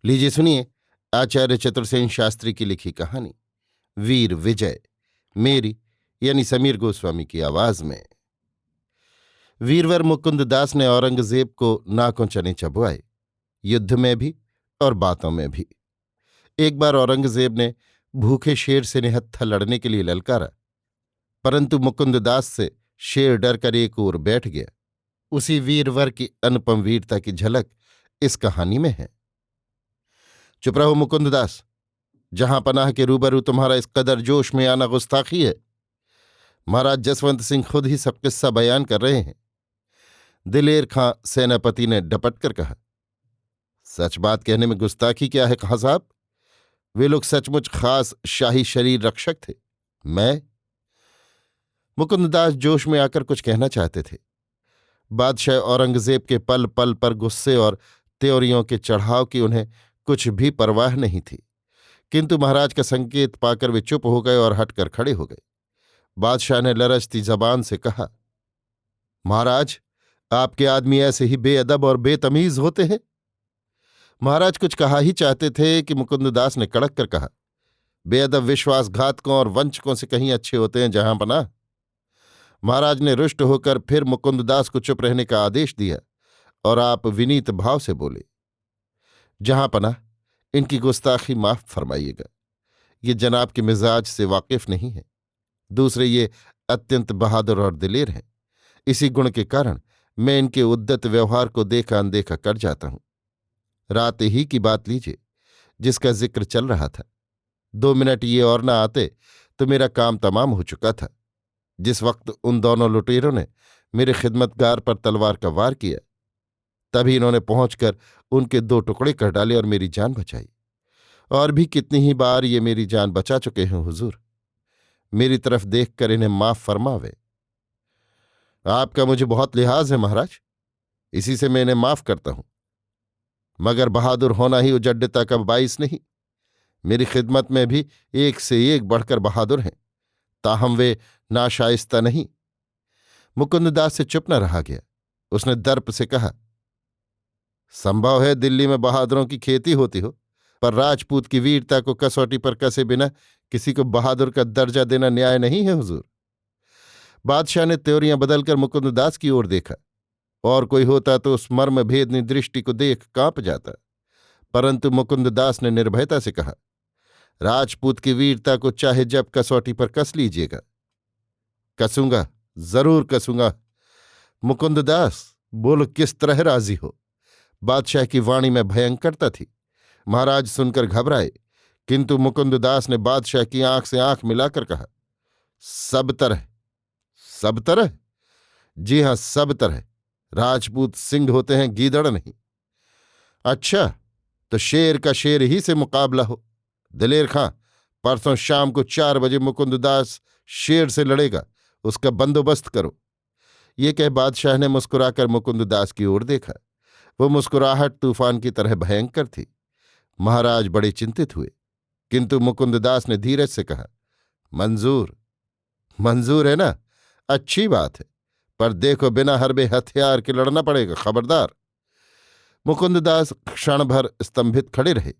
लीजिए सुनिए आचार्य चतुर्सेन शास्त्री की लिखी कहानी वीर विजय, मेरी यानी समीर गोस्वामी की आवाज में। वीरवर मुकुंद दास ने औरंगजेब को नाकों चने चबुआए, युद्ध में भी और बातों में भी। एक बार औरंगजेब ने भूखे शेर से निहत्था लड़ने के लिए ललकारा, परंतु मुकुंद दास से शेर डर कर एक ओर बैठ गया। उसी वीरवर की अनुपम वीरता की झलक इस कहानी में है। चुप रहो मुकुंद दास, जहां पनाह के रूबरू तुम्हारा इस कदर जोश में आना गुस्ताखी है। महाराज जसवंत सिंह खुद ही सब किस्सा बयान कर रहे हैं। दिलेर खां सेनापति ने डपट कर कहा। सच बात कहने में गुस्ताखी क्या है खां साहब? वे लोग सचमुच खास शाही शरीर रक्षक थे। मैं? मुकुंददास जोश में आकर कुछ कहना चाहते थे। बादशाह औरंगजेब के पल पल पर गुस्से और त्योरियों के चढ़ाव की उन्हें कुछ भी परवाह नहीं थी, किंतु महाराज का संकेत पाकर वे चुप हो गए और हटकर खड़े हो गए। बादशाह ने लरजती जबान से कहा, महाराज, आपके आदमी ऐसे ही बेअदब और बेतमीज होते हैं। महाराज कुछ कहा ही चाहते थे कि मुकुंददास ने कड़क कर कहा, बेअदब विश्वासघातकों और वंचकों से कहीं अच्छे होते हैं जहां पनाह। महाराज ने रुष्ट होकर फिर मुकुंददास को चुप रहने का आदेश दिया और आप विनीत भाव से बोले, जहां पनाह, इनकी गुस्ताखी माफ फरमाइएगा। ये जनाब के मिजाज से वाकिफ नहीं है। दूसरे, ये अत्यंत बहादुर और दिलेर हैं। इसी गुण के कारण मैं इनके उद्दत व्यवहार को देखा अनदेखा कर जाता हूं। रात ही की बात लीजिए, जिसका जिक्र चल रहा था। 2 मिनट ये और न आते तो मेरा काम तमाम हो चुका था। जिस वक्त उन दोनों लुटेरों ने मेरे खिदमतगार पर तलवार का वार किया, तभी इन्होंने पहुंचकर उनके 2 टुकड़े कर डाले और मेरी जान बचाई। और भी कितनी ही बार ये मेरी जान बचा चुके हैं हुजूर। मेरी तरफ देखकर इन्हें माफ फरमावे। आपका मुझे बहुत लिहाज है महाराज, इसी से मैं इन्हें माफ करता हूं। मगर बहादुर होना ही उजड्डता का बाइस नहीं। मेरी खिदमत में भी एक से एक बढ़कर बहादुर हैं, ताहम वे नाशाइस्ता नहीं। मुकुंददास से चुप न रहा गया। उसने दर्प से कहा, संभव है दिल्ली में बहादुरों की खेती होती हो, पर राजपूत की वीरता को कसौटी पर कसे बिना किसी को बहादुर का दर्जा देना न्याय नहीं है हुजूर। बादशाह ने त्योरियां बदलकर मुकुंददास की ओर देखा। और कोई होता तो उस मर्म भेदनी दृष्टि को देख कांप जाता, परंतु मुकुंददास ने निर्भयता से कहा, राजपूत की वीरता को चाहे जब कसौटी पर कस लीजिएगा। कसूंगा, जरूर कसूंगा। मुकुंददास, बोलो किस तरह राजी हो? बादशाह की वाणी में भयंकरता थी। महाराज सुनकर घबराए, किंतु मुकुंददास ने बादशाह की आंख से आंख मिलाकर कहा, सब तरह। सब तरह? जी हां, सब तरह। राजपूत सिंह होते हैं, गीदड़ नहीं। अच्छा, तो शेर का शेर ही से मुकाबला हो। दिलेर खां, परसों शाम को 4 बजे मुकुंददास शेर से लड़ेगा, उसका बंदोबस्त करो। ये कह बादशाह ने मुस्कुराकर मुकुंददास की ओर देखा। वो मुस्कुराहट तूफान की तरह भयंकर थी। महाराज बड़े चिंतित हुए, किंतु मुकुंददास ने धीरज से कहा, मंजूर। मंजूर है ना? अच्छी बात है, पर देखो बिना हरबे हथियार के लड़ना पड़ेगा, खबरदार। मुकुंददास क्षण भर स्तंभित खड़े रहे।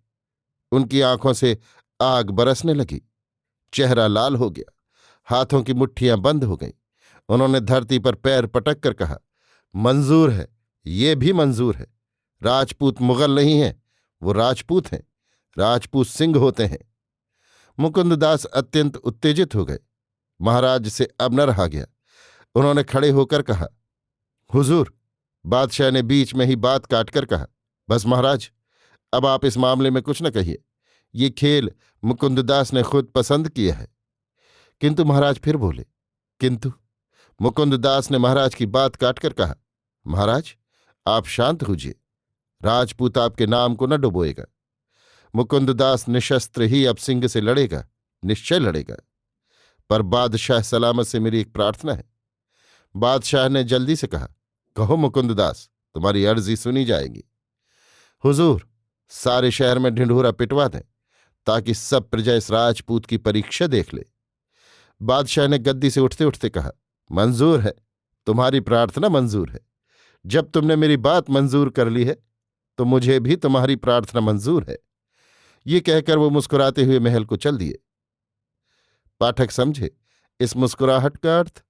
उनकी आंखों से आग बरसने लगी, चेहरा लाल हो गया, हाथों की मुट्ठियां बंद हो गईं। उन्होंने धरती पर पैर पटक कर कहा, मंजूर है, ये भी मंजूर है। राजपूत मुगल नहीं हैं, वो राजपूत हैं। राजपूत सिंह होते हैं। मुकुंददास अत्यंत उत्तेजित हो गए। महाराज से अब न रहा गया। उन्होंने खड़े होकर कहा, हुजूर। बादशाह ने बीच में ही बात काटकर कहा, बस महाराज, अब आप इस मामले में कुछ न कहिए। ये खेल मुकुंददास ने खुद पसंद किया है। किंतु महाराज फिर बोले, किंतु? मुकुंददास ने महाराज की बात काटकर कहा, महाराज, आप शांत होजिए। राजपूत आपके नाम को न डुबोएगा। मुकुंददास निशस्त्र ही अब सिंह से लड़ेगा, निश्चय लड़ेगा। पर बादशाह सलामत से मेरी एक प्रार्थना है। बादशाह ने जल्दी से कहा, कहो मुकुंददास, तुम्हारी अर्जी सुनी जाएगी। हुजूर, सारे शहर में ढिंढोरा पिटवा दें, ताकि सब प्रजा इस राजपूत की परीक्षा देख ले। बादशाह ने गद्दी से उठते उठते कहा, मंजूर है, तुम्हारी प्रार्थना मंजूर है। जब तुमने मेरी बात मंजूर कर ली है, तो मुझे भी तुम्हारी प्रार्थना मंजूर है। ये कहकर वो मुस्कुराते हुए महल को चल दिए। पाठक समझे इस मुस्कुराहट का अर्थ?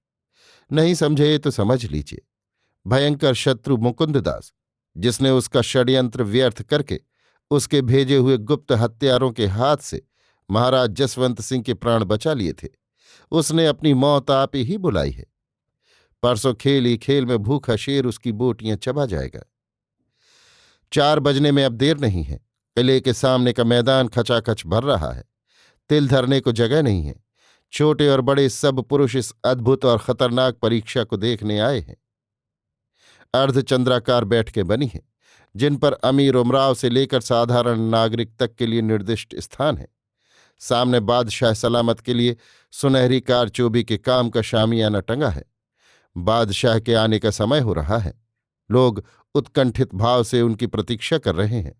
नहीं समझे तो समझ लीजिए। भयंकर शत्रु मुकुंददास, जिसने उसका षड्यंत्र व्यर्थ करके उसके भेजे हुए गुप्त हत्यारों के हाथ से महाराज जसवंत सिंह के प्राण बचा लिए थे, उसने अपनी मौत आप ही बुलाई है। परसों खेल ही खेल में भूखा शेर उसकी बोटियां चबा जाएगा। 4 बजने में अब देर नहीं है। किले के सामने का मैदान खचाखच भर रहा है। तिल धरने को जगह नहीं है। छोटे और बड़े सब पुरुष इस अद्भुत और खतरनाक परीक्षा को देखने आए हैं। अर्धचंद्राकार बैठकें बनी हैं, जिन पर अमीर उमराव से लेकर साधारण नागरिक तक के लिए निर्दिष्ट स्थान है। सामने बादशाह सलामत के लिए सुनहरी कारचोबी के काम का शामियाना टंगा है। बादशाह के आने का समय हो रहा है। लोग उत्कंठित भाव से उनकी प्रतीक्षा कर रहे हैं।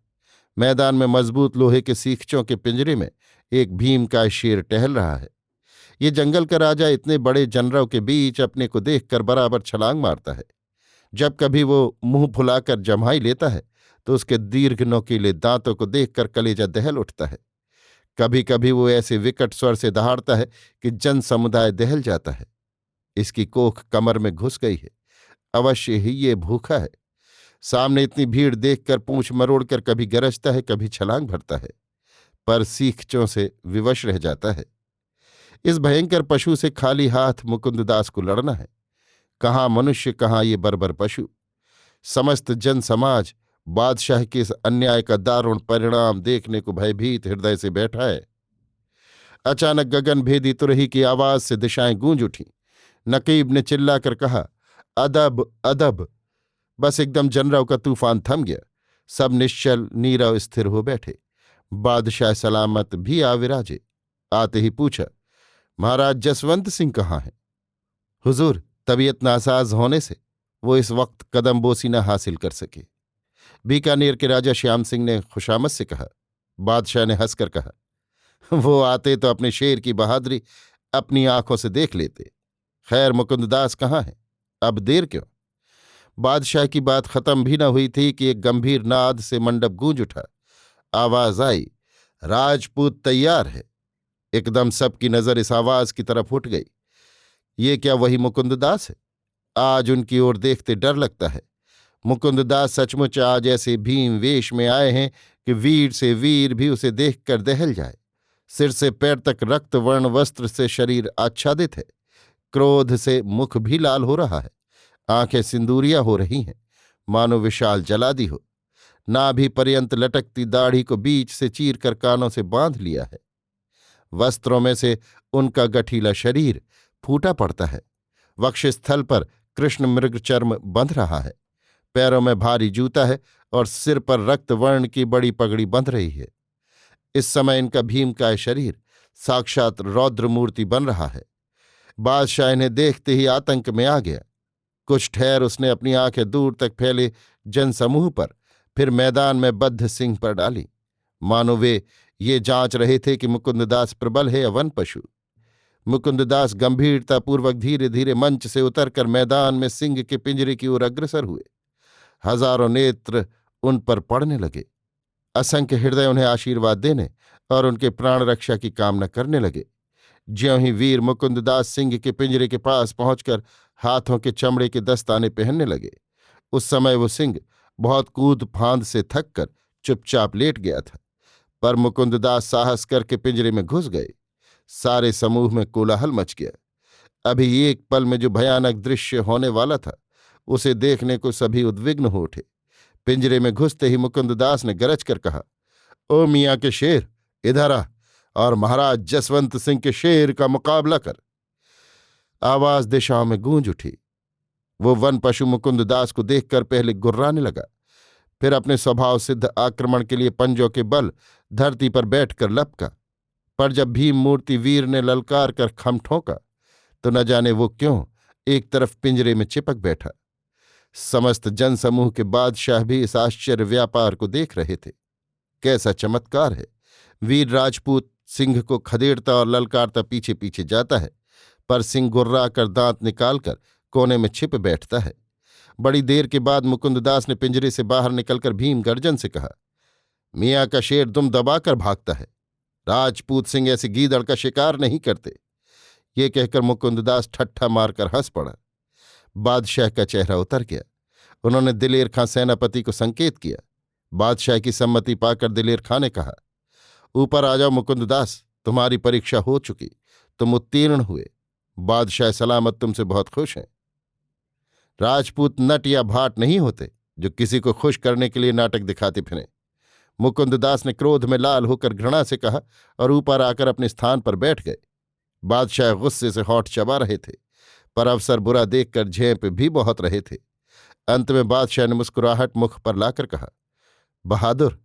मैदान में मजबूत लोहे के सीखचों के पिंजरे में एक भीमकाय शेर टहल रहा है। ये जंगल का राजा इतने बड़े जनरव के बीच अपने को देखकर बराबर छलांग मारता है। जब कभी वो मुंह फुलाकर जम्हाई लेता है तो उसके दीर्घ नोकीले दांतों को देखकर कलेजा दहल उठता है। कभी कभी वो ऐसे विकट स्वर से दहाड़ता है कि जन समुदाय दहल जाता है। इसकी कोख कमर में घुस गई है। अवश्य ही ये भूखा है। सामने इतनी भीड़ देखकर पूंछ मरोड़कर कभी गरजता है, कभी छलांग भरता है, पर सीखचों से विवश रह जाता है। इस भयंकर पशु से खाली हाथ मुकुंददास को लड़ना है। कहाँ मनुष्य, कहाँ ये बर्बर पशु। समस्त जन समाज बादशाह के इस अन्याय का दारुण परिणाम देखने को भयभीत हृदय से बैठा है। अचानक गगन भेदी तुरही की आवाज से दिशाएं गूंज उठीं। नकीब ने चिल्लाकर कहा, अदब अदब। बस एकदम जनरव का तूफान थम गया। सब निश्चल नीरव स्थिर हो बैठे। बादशाह सलामत भी आ विराजे। आते ही पूछा, महाराज जसवंत सिंह कहाँ हैं? हुजूर, तबीयत नासाज होने से वो इस वक्त कदमबोसी न हासिल कर सके। बीकानेर के राजा श्याम सिंह ने खुशामद से कहा। बादशाह ने हंसकर कहा, वो आते तो अपने शेर की बहादुरी अपनी आंखों से देख लेते। खैर, मुकुंददास कहाँ है? अब देर क्यों? बादशाह की बात खत्म भी न हुई थी कि एक गंभीर नाद से मंडप गूंज उठा। आवाज आई, राजपूत तैयार है। एकदम सबकी नजर इस आवाज की तरफ उठ गई। ये क्या वही मुकुंददास है? आज उनकी ओर देखते डर लगता है। मुकुंददास सचमुच आज ऐसे भीम वेश में आए हैं कि वीर से वीर भी उसे देखकर दहल जाए। सिर से पैर तक रक्त वर्ण वस्त्र से शरीर आच्छादित है। क्रोध से मुख भी लाल हो रहा है। आंखें सिंदूरिया हो रही हैं, मानो विशाल जलादि हो। नाभि पर्यंत लटकती दाढ़ी को बीच से चीर कर कानों से बांध लिया है। वस्त्रों में से उनका गठीला शरीर फूटा पड़ता है। वक्षस्थल पर कृष्ण मृग चर्म बंध रहा है। पैरों में भारी जूता है और सिर पर रक्त वर्ण की बड़ी पगड़ी बंध रही है। इस समय इनका भीमकाय शरीर साक्षात रौद्र मूर्ति बन रहा है। बादशाह इन्हें देखते ही आतंक में आ गया। कुछ ठहर उसने अपनी आंखें दूर तक फैले जनसमूह पर, फिर मैदान में बद्ध सिंह पर डाली, मानो वे ये जांच रहे थे कि मुकुंददास प्रबल है या वन पशु। मुकुंददास गंभीरतापूर्वक धीरे धीरे मंच से उतरकर मैदान में सिंह के पिंजरे की ओर अग्रसर हुए। हजारों नेत्र उन पर पड़ने लगे। असंख्य हृदय उन्हें आशीर्वाद देने और उनके प्राण रक्षा की कामना करने लगे। ज्यों ही वीर मुकुंददास सिंह के पिंजरे के पास पहुंचकर हाथों के चमड़े के दस्ताने पहनने लगे, उस समय वो सिंह बहुत कूद फांद से थक कर चुपचाप लेट गया था। पर मुकुंददास साहस करके पिंजरे में घुस गए। सारे समूह में कोलाहल मच गया। अभी एक पल में जो भयानक दृश्य होने वाला था, उसे देखने को सभी उद्विग्न हो उठे। पिंजरे में घुसते ही मुकुंददास ने गरज कर कहा, ओ मियाँ के शेर, इधर आ और महाराज जसवंत सिंह के शेर का मुकाबला कर। आवाज दिशाओं में गूंज उठी। वो वन पशु मुकुंददास को देखकर पहले गुर्राने लगा, फिर अपने स्वभाव सिद्ध आक्रमण के लिए पंजों के बल धरती पर बैठकर लपका। पर जब भीम मूर्ति वीर ने ललकार कर खम ठोंका तो न जाने वो क्यों एक तरफ पिंजरे में चिपक बैठा। समस्त जनसमूह के बादशाह भी इस आश्चर्य व्यापार को देख रहे थे। कैसा चमत्कार है! वीर राजपूत सिंह को खदेड़ता और ललकारता पीछे पीछे जाता है, पर सिंह गुर्रा कर दांत निकालकर कोने में छिप बैठता है। बड़ी देर के बाद मुकुंददास ने पिंजरे से बाहर निकलकर भीम गर्जन से कहा, मियाँ का शेर दुम दबाकर भागता है। राजपूत सिंह ऐसे गीदड़ का शिकार नहीं करते। ये कहकर मुकुंददास ठट्ठा मारकर हंस पड़ा। बादशाह का चेहरा उतर गया। उन्होंने दिलेर खां सेनापति को संकेत किया। बादशाह की सम्मति पाकर दिलेर खां ने कहा, ऊपर आ जाओ मुकुंददास, तुम्हारी परीक्षा हो चुकी, तुम उत्तीर्ण हुए। बादशाह सलामत तुमसे बहुत खुश हैं। राजपूत नट या भाट नहीं होते जो किसी को खुश करने के लिए नाटक दिखाते फिरें। मुकुंददास ने क्रोध में लाल होकर घृणा से कहा और ऊपर आकर अपने स्थान पर बैठ गए। बादशाह गुस्से से होंठ चबा रहे थे, पर अवसर बुरा देखकर झेंप भी बहुत रहे थे। अंत में बादशाह ने मुस्कुराहट मुख पर लाकर कहा, बहादुर,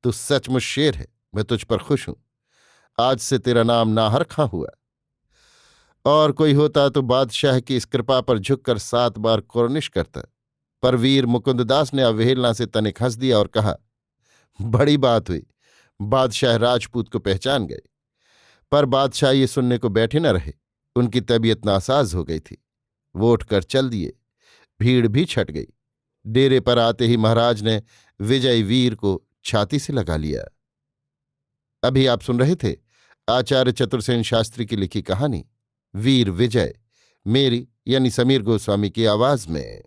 तू सचमुच शेर है, मैं तुझ पर खुश हूं। आज से तेरा नाम नाहर खां हुआ। और कोई होता तो बादशाह की इस कृपा पर झुककर 7 बार कुर्निश करता, पर वीर मुकुंददास ने अवहेलना से तनिक हंस दिया और कहा, बड़ी बात हुई। बादशाह राजपूत को पहचान गए। पर बादशाह ये सुनने को बैठे न रहे। उनकी तबीयत नासाज हो गई थी। वो उठकर चल दिए। भीड़ भी छट गई। डेरे पर आते ही महाराज ने विजय वीर को छाती से लगा लिया। अभी आप सुन रहे थे आचार्य चतुर्सेन शास्त्री की लिखी कहानी वीर विजय, मेरी यानी समीर गोस्वामी की आवाज में।